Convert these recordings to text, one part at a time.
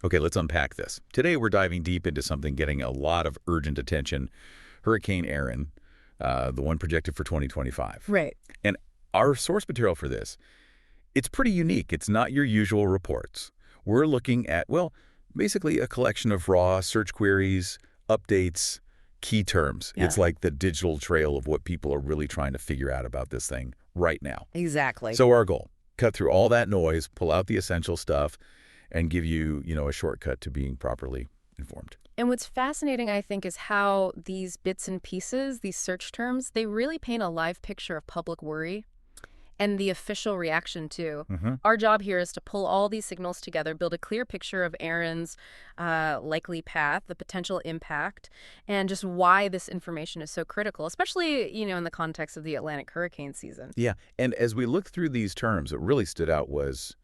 Okay, let's unpack this. Today, we're diving deep into something getting a lot of urgent attention, Hurricane Erin, the one projected for 2025. Right. And our source material for this, it's pretty unique. It's not your usual reports. We're looking at, well, basically a collection of raw search queries, updates, key terms. Yeah. It's like the digital trail of what people are really trying to figure out about this thing right now. Exactly. So our goal, cut through all that noise, pull out the essential stuff, and give you, a shortcut to being properly informed. And what's fascinating, I think, is how these bits and pieces, these search terms, they really paint a live picture of public worry and the official reaction, too. Our job here is to pull all these signals together, build a clear picture of Erin's likely path, the potential impact, and just why this information is so critical, especially, in the context of the Atlantic hurricane season. Yeah, and as we looked through these terms, what really stood out was,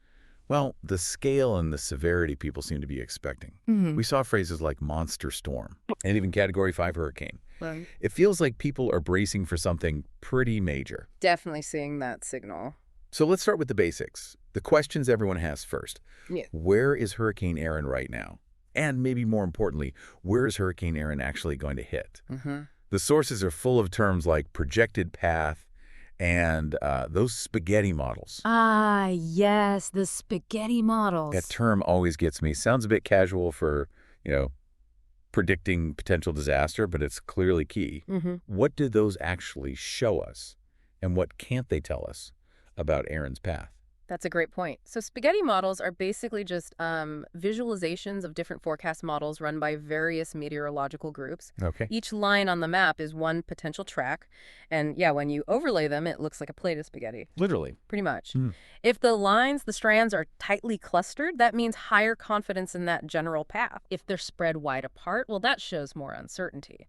well, the scale and the severity people seem to be expecting. We saw phrases like monster storm and even Category 5 hurricane. Right. It feels like people are bracing for something pretty major. Definitely seeing that signal. So let's start with the basics. The questions everyone has first. Yeah. Where is Hurricane Erin right now? And maybe more importantly, where is Hurricane Erin actually going to hit? The sources are full of terms like projected path and those spaghetti models. Ah, yes, the spaghetti models. That term always gets me. Sounds a bit casual for, predicting potential disaster, but it's clearly key. What do those actually show us? And what can't they tell us about Erin's path? That's a great point. So spaghetti models are basically just visualizations of different forecast models run by various meteorological groups. Okay. Each line on the map is one potential track. And yeah, when you overlay them, it looks like a plate of spaghetti. Literally. Pretty much. If the strands are tightly clustered, that means higher confidence in that general path. If they're spread wide apart, well, that shows more uncertainty.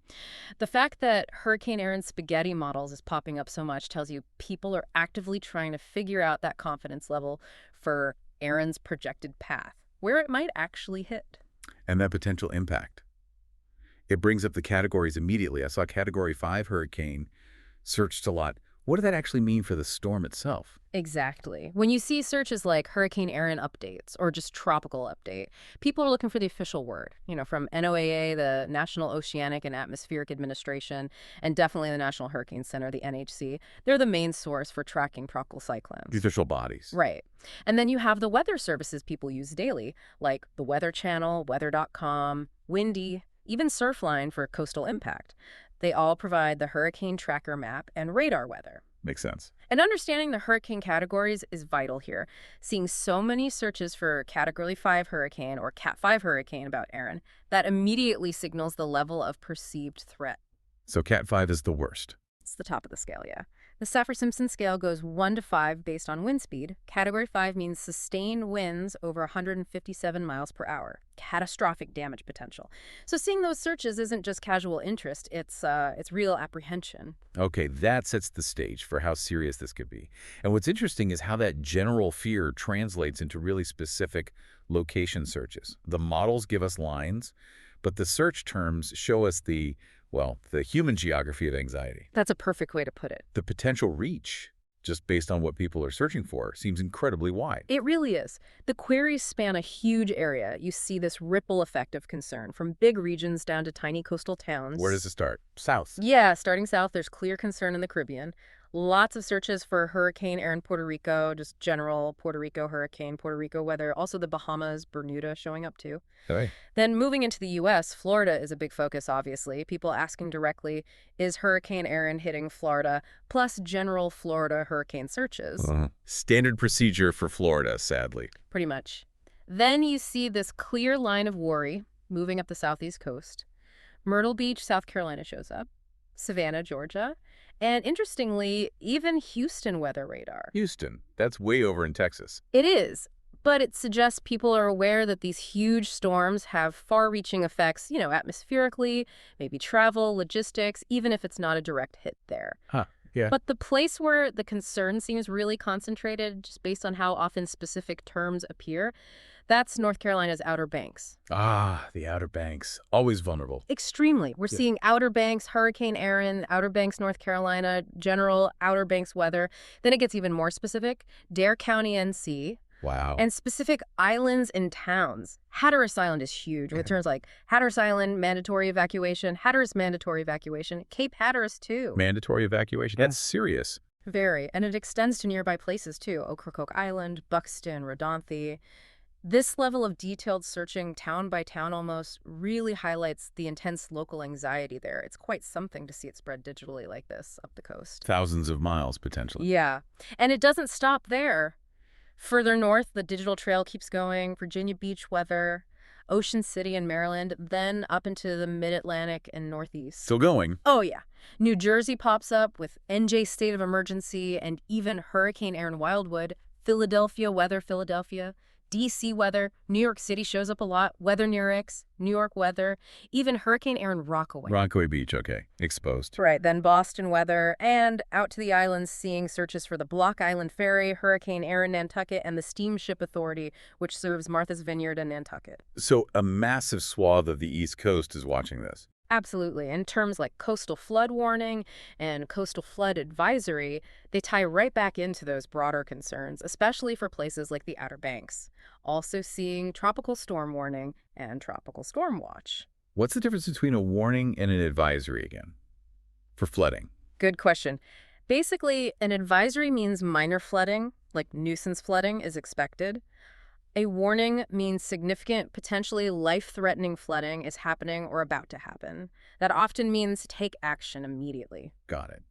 The fact that Hurricane Erin's spaghetti models is popping up so much tells you people are actively trying to figure out that confidence level for Erin's projected path, where it might actually hit. And that potential impact. It brings up the categories immediately. I saw Category 5 hurricane searched a lot. What did that actually mean for the storm itself? Exactly. When you see searches like Hurricane Erin updates or just tropical update, people are looking for the official word, from NOAA, the National Oceanic and Atmospheric Administration, and definitely the National Hurricane Center, the NHC. They're the main source for tracking tropical cyclones. The official bodies. Right. And then you have the weather services people use daily, like the Weather Channel, weather.com, Windy, even Surfline for coastal impact. They all provide the hurricane tracker map and radar weather. Makes sense. And understanding the hurricane categories is vital here. Seeing so many searches for Category 5 hurricane or Cat 5 hurricane about Erin, that immediately signals the level of perceived threat. So Cat 5 is the worst. It's the top of the scale, yeah. The Saffir-Simpson scale goes 1 to 5 based on wind speed. Category 5 means sustained winds over 157 miles per hour. Catastrophic damage potential. So seeing those searches isn't just casual interest, it's real apprehension. Okay, that sets the stage for how serious this could be. And what's interesting is how that general fear translates into really specific location searches. The models give us lines, but the search terms show us the human geography of anxiety. That's a perfect way to put it. The potential reach, just based on what people are searching for, seems incredibly wide. It really is. The queries span a huge area. You see this ripple effect of concern, from big regions down to tiny coastal towns. Where does it start? South. Yeah, starting south, there's clear concern in the Caribbean. Lots of searches for Hurricane Erin Puerto Rico, just general Puerto Rico hurricane, Puerto Rico weather. Also the Bahamas, Bermuda showing up too. Hey. Then moving into the U.S., Florida is a big focus, obviously. People asking directly, is Hurricane Erin hitting Florida? Plus general Florida hurricane searches. Standard procedure for Florida, sadly. Pretty much. Then you see this clear line of worry moving up the southeast coast. Myrtle Beach, South Carolina shows up. Savannah, Georgia. And interestingly, even Houston weather radar. Houston. That's way over in Texas. It is. But it suggests people are aware that these huge storms have far-reaching effects, atmospherically, maybe travel, logistics, even if it's not a direct hit there. Yeah. But the place where the concern seems really concentrated, just based on how often specific terms appear, that's North Carolina's Outer Banks. The Outer Banks. Always vulnerable. Extremely. We're seeing Outer Banks, Hurricane Erin, Outer Banks, North Carolina, general Outer Banks weather. Then it gets even more specific. Dare County, NC, Wow. And specific islands and towns. Hatteras Island is huge, with terms like Hatteras Island, mandatory evacuation, Hatteras mandatory evacuation, Cape Hatteras too. Mandatory evacuation? That's serious. Very. And it extends to nearby places too, Ocracoke Island, Buxton, Rodanthe. This level of detailed searching, town by town almost, really highlights the intense local anxiety there. It's quite something to see it spread digitally like this up the coast. Thousands of miles, potentially. Yeah. And it doesn't stop there. Further north, the digital trail keeps going, Virginia Beach weather, Ocean City in Maryland, then up into the mid-Atlantic and Northeast. Still going. Oh, yeah. New Jersey pops up with NJ state of emergency and even Hurricane Aaron Wildwood, Philadelphia weather, Philadelphia, D.C. weather, New York City shows up a lot, weather New York weather, even Hurricane Aaron Rockaway. Rockaway Beach, okay. Exposed. Right, then Boston weather, and out to the islands seeing searches for the Block Island Ferry, Hurricane Aaron Nantucket, and the Steamship Authority, which serves Martha's Vineyard and Nantucket. So a massive swath of the East Coast is watching this. Absolutely. And terms like coastal flood warning and coastal flood advisory, they tie right back into those broader concerns, especially for places like the Outer Banks. Also seeing tropical storm warning and tropical storm watch. What's the difference between a warning and an advisory again? For flooding. Good question. Basically, an advisory means minor flooding, like nuisance flooding, is expected. A warning means significant, potentially life-threatening flooding is happening or about to happen. That often means take action immediately. Got it.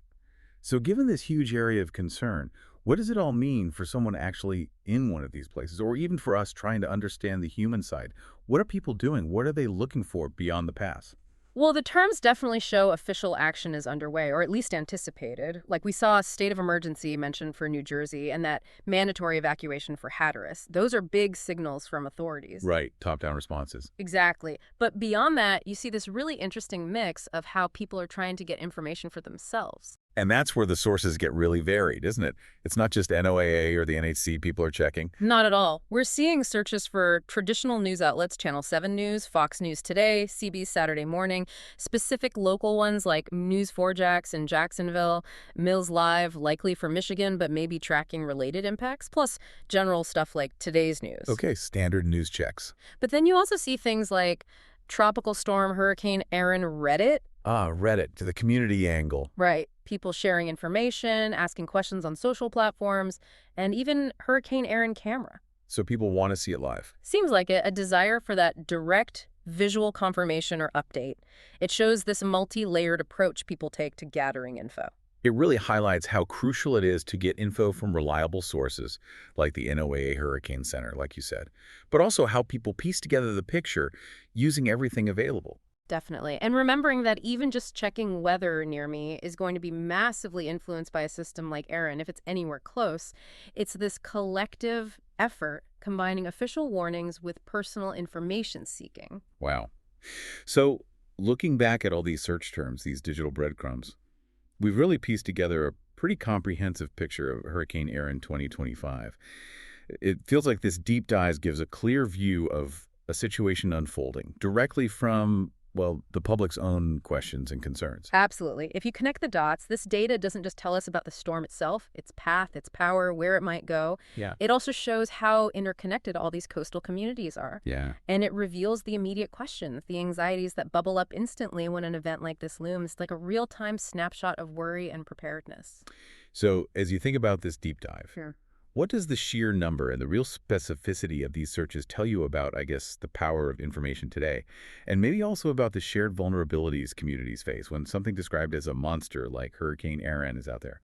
So given this huge area of concern, what does it all mean for someone actually in one of these places, or even for us trying to understand the human side? What are people doing? What are they looking for beyond the pass? Well, the terms definitely show official action is underway, or at least anticipated. Like we saw a state of emergency mentioned for New Jersey and that mandatory evacuation for Hatteras. Those are big signals from authorities. Right, top-down responses. Exactly. But beyond that, you see this really interesting mix of how people are trying to get information for themselves. And that's where the sources get really varied, isn't it? It's not just NOAA or the NHC people are checking. Not at all. We're seeing searches for traditional news outlets, Channel 7 News, Fox News Today, CB's Saturday Morning, specific local ones like News4Jax in Jacksonville, Mills Live, likely for Michigan, but maybe tracking related impacts, plus general stuff like Today's News. Okay, standard news checks. But then you also see things like Tropical Storm Hurricane Aaron Reddit. Ah, Reddit, to the community angle. Right. People sharing information, asking questions on social platforms, and even Hurricane Aaron camera. So people want to see it live. Seems like it, a desire for that direct visual confirmation or update. It shows this multi-layered approach people take to gathering info. It really highlights how crucial it is to get info from reliable sources, like the NOAA Hurricane Center, like you said, but also how people piece together the picture using everything available. Definitely. And remembering that even just checking weather near me is going to be massively influenced by a system like Aaron. If it's anywhere close, it's this collective effort combining official warnings with personal information seeking. Wow. So looking back at all these search terms, these digital breadcrumbs, we've really pieced together a pretty comprehensive picture of Hurricane Aaron 2025. It feels like this deep dive gives a clear view of a situation unfolding directly from, well, the public's own questions and concerns. Absolutely. If you connect the dots, this data doesn't just tell us about the storm itself, its path, its power, where it might go. Yeah. It also shows how interconnected all these coastal communities are. Yeah. And it reveals the immediate questions, the anxieties that bubble up instantly when an event like this looms, like a real-time snapshot of worry and preparedness. So as you think about this deep dive, Sure. what does the sheer number and the real specificity of these searches tell you about, I guess, the power of information today? And maybe also about the shared vulnerabilities communities face when something described as a monster like Hurricane Aaron is out there?